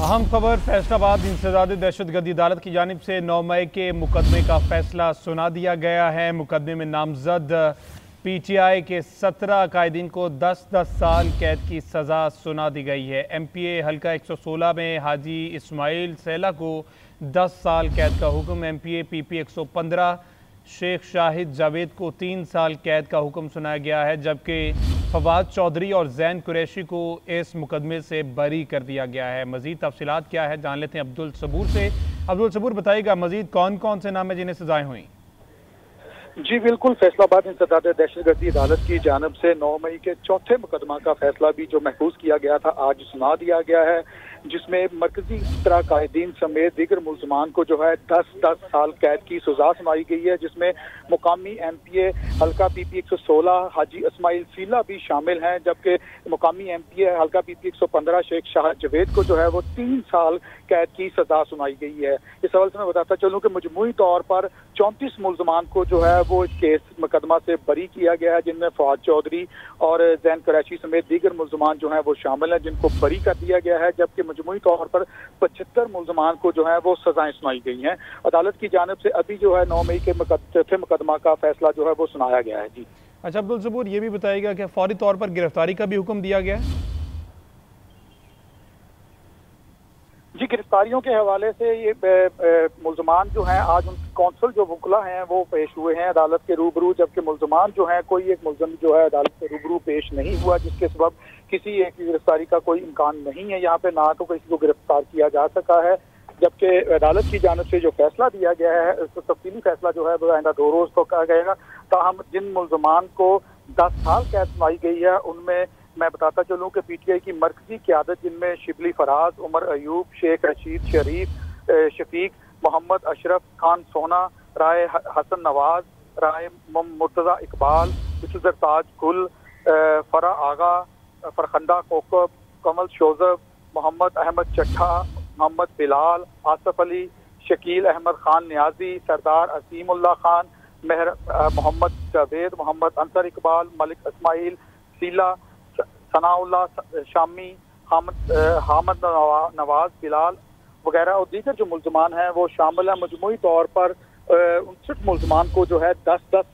अहम खबर फैसलाबाद इंसदाद दहशतगर्दी अदालत की जानिब से 9 मई के मुकदमे का फैसला सुना दिया गया है। मुकदमे में नामजद PTI के 17 कायदीन को 10-10 साल कैद की सज़ा सुना दी गई है। MPA हल्का 116 में हाजी इस्माइल सैला को 10 साल कैद का हुक्म, MPA PP 115 शेख शाहिद जावेद को 3 साल कैद का हुक्म सुनाया गया है, जबकि फवाद चौधरी और जैन कुरैशी को इस मुकदमे से बरी कर दिया गया है। मजीद तफसीलात क्या है जान लेते हैं अब्दुल सबूर से। अब्दुल सबूर बताइएगा मजीद कौन कौन से नाम है जिन्हें सजाएं हुई? जी बिल्कुल, फैसलाबाद इंसदाद दहशतगर्दी अदालत की जानब से 9 मई के चौथे मुकदमा का फैसला भी जो महफूज किया गया था आज सुना दिया गया है, जिसमें मरकजी तरह कायदीन समेत दीगर मुलजमान को जो है 10-10 साल कैद की सजा सुनाई गई है, जिसमें मुकामी MPA हल्का PP 116 हाजी इस्माइल सीला भी शामिल हैं, जबकि मुकामी MPA हल्का PP 115 शेख शाहिद जावेद को जो है वो 3 साल कैद की सजा सुनाई गई है। इस हवाले से मैं बताता चलूँ कि मजमूई तौर पर 34 मुलजमान को जो है वो इस केस मुकदमा से बरी किया गया है, जिनमें फवाद चौधरी और जैन कुरैशी समेत दीगर मुलजमान जो हैं वो शामिल हैं, जिनको बरी कर दिया गया है, जबकि मजमूई तौर पर 75 मुलजमान को जो है वो सजाएं सुनाई गई हैं। अदालत की जानिब से अभी जो है 9 मई के चौथे मुकदमा का फैसला जो है वो सुनाया गया है। जी अच्छा अब्दुल सबूर, ये भी बताइएगा कि फौरी तौर पर गिरफ्तारी का भी हुक्म दिया गया है? जी, गिरफ्तारियों के हवाले से ये मुलजमान जो हैं आज उन कौंसल जो वकला हैं वो पेश हुए हैं अदालत के रूबरू, जबकि मुलजमान जो हैं कोई एक मुलजम जो है अदालत के रूबरू पेश नहीं हुआ, जिसके सबब किसी एक की गिरफ्तारी का कोई इम्कान नहीं है यहाँ पे, ना तो किसी को गिरफ्तार किया जा सका है। जबकि अदालत की जानिब से जो फैसला दिया गया है उसको तफसीली फैसला जो है वो आइंदा 2 रोज को कहा जाएगा। ताहम जिन मुलजमान को 10 साल कैद सुनाई गई है उनमें मैं बताता चलूँ कि PTI की मरकजी क़यादत, जिनमें शिबली फराज, उमर अयूब, शेख रशीद शरीफ, शफीक, मोहम्मद अशरफ खान सोना, राय हसन नवाज, राय मुर्तज़ा इकबाल, सरताज गुल, फरा आगा, फरखंदा कोकब, कमल शोजब, मोहम्मद अहमद चट्ठा, मोहम्मद बिलाल, आसफ अली, शकील अहमद खान न्याजी, सरदार असीमुल्लाह खान, मोहम्मद जावेद, मोहम्मद अंसर इकबाल, मलिक इस्माइल सीला, सनाउल्लाह शामी, हामद नवाज बिलाल वगैरह और दीगर जो मुलजमान हैं वो शामिल हैं। मजमूई तौर पर 59 मुलजमान को जो है 10-10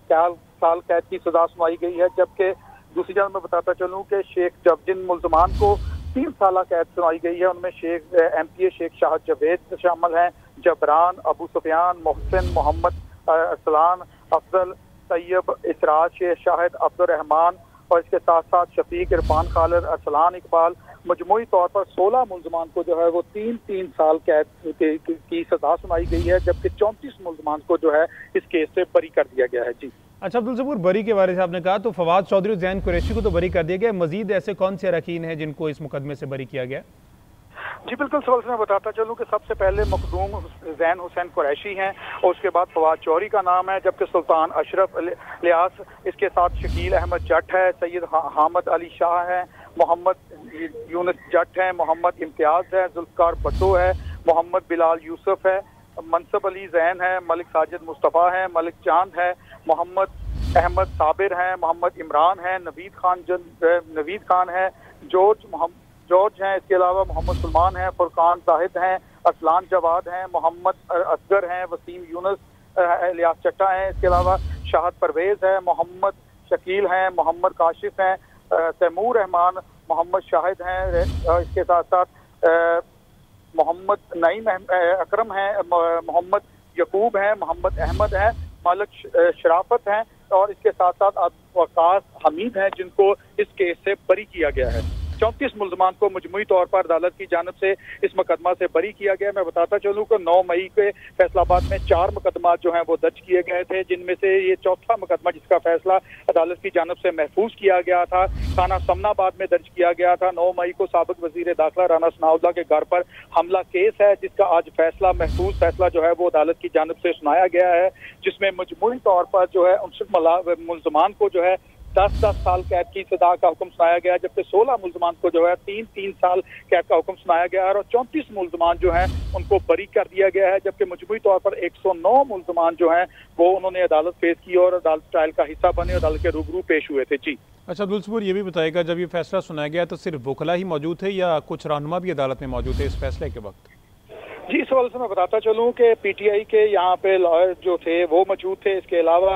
साल कैद की सजा सुनाई गई है, जबकि दूसरी जानब मैं बताता चलूँ कि जिन मुलजमान को 3 साल कैद सुनाई गई है उनमें MPA शेख शाहिद जावेद शामिल हैं, जबरान, अबू सुफियान, मोहसिन, मोहम्मद अरसलान, अफजल, तैयब, इसराज, शेख शाहिद, अब्दुर्रहमान और इसके साथ साथ शफीक, इरफान खालिद, अरसलान इकबाल। मजमूई तौर पर 16 मुलजमान को जो है वो 3-3 साल कैद की सजा सुनाई गई है, जबकि 34 मुलजमान को जो है इस केस से बरी कर दिया गया है। जी अच्छा अब्दुल सबूर, बरी के बारे में आपने कहा तो फवाद चौधरी और जैन कुरैशी को तो बरी कर दिया गया, मजीद ऐसे कौन से अरकान हैं जिनको इस मुकदमे से बरी किया गया? जी बिल्कुल, सवाल से मैं बताता चलूँ कि सबसे पहले मखदूम जैन हुसैन कुरैशी हैं और उसके बाद फवाद चौधरी का नाम है, जबकि सुल्तान अशरफ लियास, इसके साथ शकील अहमद जट है, सैयद हामद अली शाह है, मोहम्मद यूनुस जट है, मोहम्मद इम्तियाज है, जुल्फकार भट्टो है, मोहम्मद बिलाल यूसुफ है, मनसब अली जैन है, मलिक साजिद मुस्तफ़ा है, मलिक चांद है, मोहम्मद अहमद साबिर है, मोहम्मद इमरान है, नवीद खान है, जॉर्ज हैं, इसके अलावा मोहम्मद सलमान हैं, फुरकान जाहिद हैं, असलान जवाद हैं, मोहम्मद असगर हैं, वसीम यूनुस, इलियास चट्टा हैं, इसके अलावा शाहद परवेज है, मोहम्मद शकील हैं, मोहम्मद काशिफ हैं, तैमूर रहमान, मोहम्मद शाहिद हैं, इसके साथ साथ मोहम्मद नईम अकरम हैं, मोहम्मद यकूब हैं, मोहम्मद अहमद हैं, मालिक शराफत हैं और इसके साथ साथ वकास हमीद हैं, जिनको इस केस से बरी किया गया है। 34 मुलजमान को मजमूई तौर पर अदालत की जानिब से इस मुकदमा से बरी किया गया। मैं बताता चलूँ कि 9 मई के फैसलाबाद में 4 मुकदमा जो हैं वो दर्ज किए गए थे, जिनमें से ये चौथा मुकदमा जिसका फैसला अदालत की जानिब से महफूज किया गया था थाना समनाबाद में दर्ज किया गया था। 9 मई को साबिक वजीर दाखिला राना सनाउल्लाह के घर पर हमला केस है, जिसका आज महफूज फैसला जो है वो अदालत की जानिब से सुनाया गया है, जिसमें मजमूई तौर पर जो है 59 मुलजमान को जो है 10-10 साल कैद की सजा का हुक्म सुनाया गया, जबकि 16 मुल्जमान को जो है 3-3 साल कैद का हुक्म सुनाया गया है और 34 मुल्जमान जो हैं उनको बरी कर दिया गया है, जबकि मजमूई तौर पर 109 मुल्जमान जो हैं वो उन्होंने अदालत पेश की और अदालत ट्रायल का हिस्सा बने, अदालत के रूबरू पेश हुए थे। जी अच्छा अब्दुल सबूर, ये भी बताएगा जब ये फैसला सुनाया गया तो सिर्फ वकला ही मौजूद थे या कुछ रहनुमा भी अदालत में मौजूद थे इस फैसले के वक्त? जी, इस हवाले से मैं बताता चलूं कि पीटीआई के यहाँ पे लॉयर जो थे वो मौजूद थे। इसके अलावा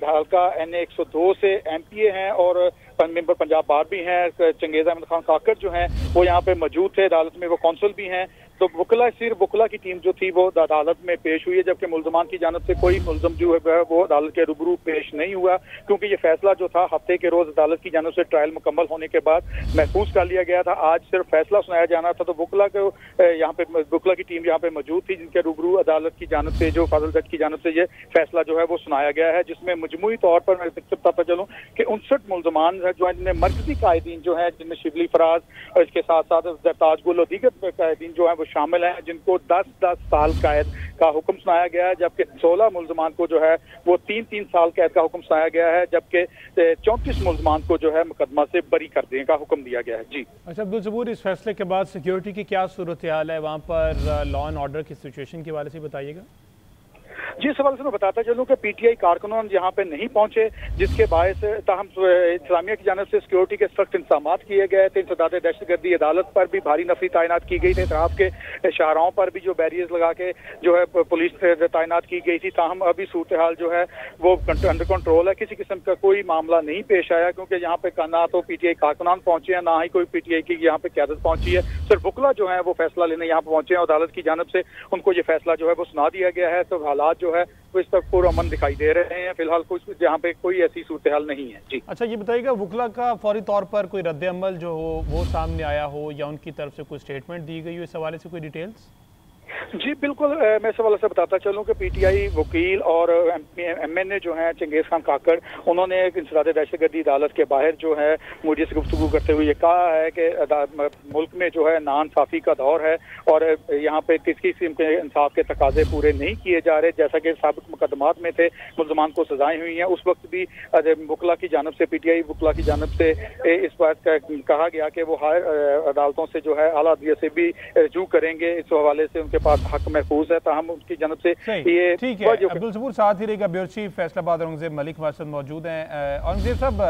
हल्का NA 102 से MPA हैं और मेंबर पंजाब बार भी हैं, चंगेज अहमद खान काकड़ जो हैं वो यहाँ पे मौजूद थे, अदालत में वो कौंसल भी हैं। तो सिर्फ वकला की टीम जो थी वो अदालत में पेश हुई है, जबकि मुल्जमान की जानब से कोई मुल्जम जो है वो अदालत के रूबरू पेश नहीं हुआ, क्योंकि ये फैसला जो था हफ्ते के रोज अदालत की जानब से ट्रायल मुकम्मल होने के बाद महफूज कर लिया गया था। आज सिर्फ फैसला सुनाया जाना था, तो वकला को यहाँ पे वकला की टीम यहाँ पे मौजूद थी, जिनके रूबरू अदालत की जानब से जो फाजिल जज की जानब से ये फैसला जो है वो सुनाया गया है, जिसमें मजमूई तौर पर मैं बताता चलूँ कि 59 मुल्जमान जो है जिनमें मरकजी कायदीन जो है, जिनमें शिबली फराज और इसके साथ साथ ताजगुल और दीगर कायदीन जो है वो शामिल हैं, जिनको 10-10 साल कैद का हुक्म सुनाया गया है, जबकि 16 मुल्जमान को जो है वो 3-3 साल कैद का हुक्म सुनाया गया है, जबकि 34 मुल्जमान को जो है मुकदमा से बरी कर देने का हुक्म दिया गया है। जी अच्छा अब्दुल सबूर, इस फैसले के बाद सिक्योरिटी की क्या सूरत हाल है वहाँ पर, लॉ एंड ऑर्डर की सिचुएशन के बारे से बताइएगा। जी, इस सवाल से मैं बताता चलूं कि पीटीआई कारकुनान यहाँ पे नहीं पहुंचे, जिसके बायस ताहम इस्लामिया की जानब से सिक्योरिटी के सख्त इंतजाम किए गए थे। इंसदाद दहशतगर्दी अदालत पर भी भारी नफरी तैनात की गई थी, इतराफ के शाहराहों पर भी जो बैरियर्स लगा के जो है पुलिस तैनात की गई थी। ताहम अभी सूरत हाल जो है वो अंडर कंट्रोल है, किसी किस्म का कोई मामला नहीं पेश आया, क्योंकि यहाँ पे ना तो पीटीआई कारकुनान पहुंचे हैं, ना ही कोई पीटीआई की यहाँ पे क्यादत पहुंची है। सिर्फ वकला जो है वो फैसला लेने यहाँ पे पहुंचे हैं, अदालत की जानब से उनको ये फैसला जो है वो सुना दिया गया है। तो हालात जो है वो इस पर पूरा अमन दिखाई दे रहे हैं, फिलहाल कुछ यहाँ पे कोई ऐसी सूरत हाल नहीं है। जी अच्छा, ये बताइएगा वकला का फौरी तौर पर कोई रद्द अमल जो हो वो सामने आया हो या उनकी तरफ से कोई स्टेटमेंट दी गई हो, इस हवाले से कोई डिटेल्स? जी बिल्कुल, मैं इस हवाले से बताता चलूं कि पीटीआई वकील और MNA जो हैं चंगेज खान काकड़, उन्होंने इंसदाद दहशतगर्दी अदालत के बाहर जो है मीडिया से गुफ्तगू करते हुए ये कहा है कि मुल्क में जो है नाइंसाफी का दौर है और यहाँ पे किसी किस्म के इंसाफ के तकाजे पूरे नहीं किए जा रहे, जैसा कि साबिक मुकदमात में थे मुल्जमान को सजाएं हुई हैं। उस वक्त भी वकला की जानब से पीटीआई वकला की जानब से इस बात का कहा गया कि वो हायर अदालतों से जो है आला अदलिया से भी रजू करेंगे, इस हवाले से उनके पास हक महफूज है। ताहम उनकी जानब से ये ठीक है। अब्दुल सबूर साथ ही रहेगा, ब्यूरो चीफ फैसलाबाद औरंगजेब मलिक हमारे साथ मौजूद हैं। औरंगजेब साहब,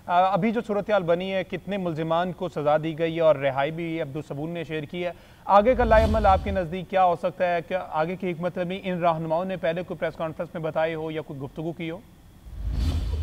अभी जो सूरत हाल बनी है, कितने मुल्जिमान को सजा दी गई है और रिहाई भी अब्दुल सबूर ने शेयर की है, आगे का लाएअमल आपके नज़दीक क्या हो सकता है? क्या आगे की हिकमत अमली इन रहनुमाओं ने पहले कोई प्रेस कॉन्फ्रेंस में बताई हो या कोई गुफ्तगू की हो?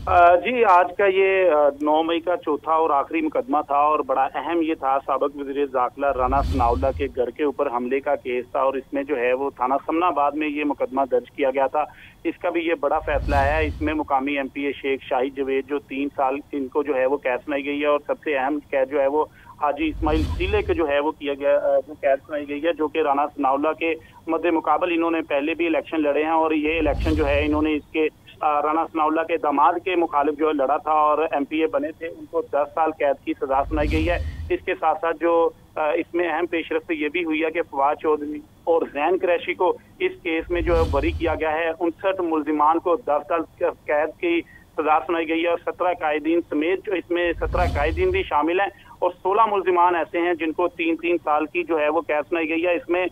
जी, आज का ये 9 मई का चौथा और आखिरी मुकदमा था और बड़ा अहम ये था, साबिक वज़ीर दाखिला राना सनाउल्लाह के घर के ऊपर हमले का केस था और इसमें जो है वो थाना समनाबाद में ये मुकदमा दर्ज किया गया था। इसका भी ये बड़ा फैसला है। इसमें मुकामी MPA शेख शाहिद जवेद जो 3 साल इनको जो है वो कैद सुनाई गई है और सबसे अहम कैद जो है वो हाजी इस्माइल सीले के जो है वो किया गया, जो कैद सुनाई गई है, जो कि राना सनाउल्लाह के मद्दे मुकाबल इन्होंने पहले भी इलेक्शन लड़े हैं और ये इलेक्शन जो है इन्होंने इसके राना सनाउल्लाह के दामाद के मुखालिफ जो लड़ा था और MPA बने थे, उनको 10 साल कैद की सजा सुनाई गई है। इसके साथ साथ जो इसमें अहम पेशरफ्त ये भी हुई है कि फवाद चौधरी और जैन कुरैशी को इस केस में जो है बरी किया गया है। 59 मुल्जिमान को 10 साल कैद की सजा सुनाई गई है और 17 कायदीन समेत जो इसमें 17 कायदीन भी शामिल हैं और 16 मुल्जिमान ऐसे हैं जिनको 3-3 साल की जो है वो कैद सुनाई गई है। इसमें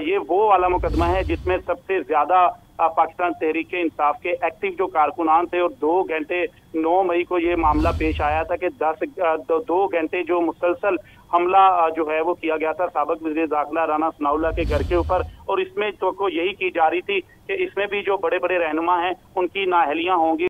ये वो वाला मुकदमा है जिसमें सबसे ज्यादा पाकिस्तान तहरीक इंसाफ के एक्टिव जो कारकुनान थे और 2 घंटे 9 मई को ये मामला पेश आया था कि 2 घंटे जो मुसलसल हमला जो है वो किया गया था साबिक वज़ीर दाखिला राना सनाउल्लाह के घर के ऊपर और इसमें तो यही की जा रही थी कि इसमें भी जो बड़े बड़े रहनुमा हैं उनकी नाअहलियां होंगी।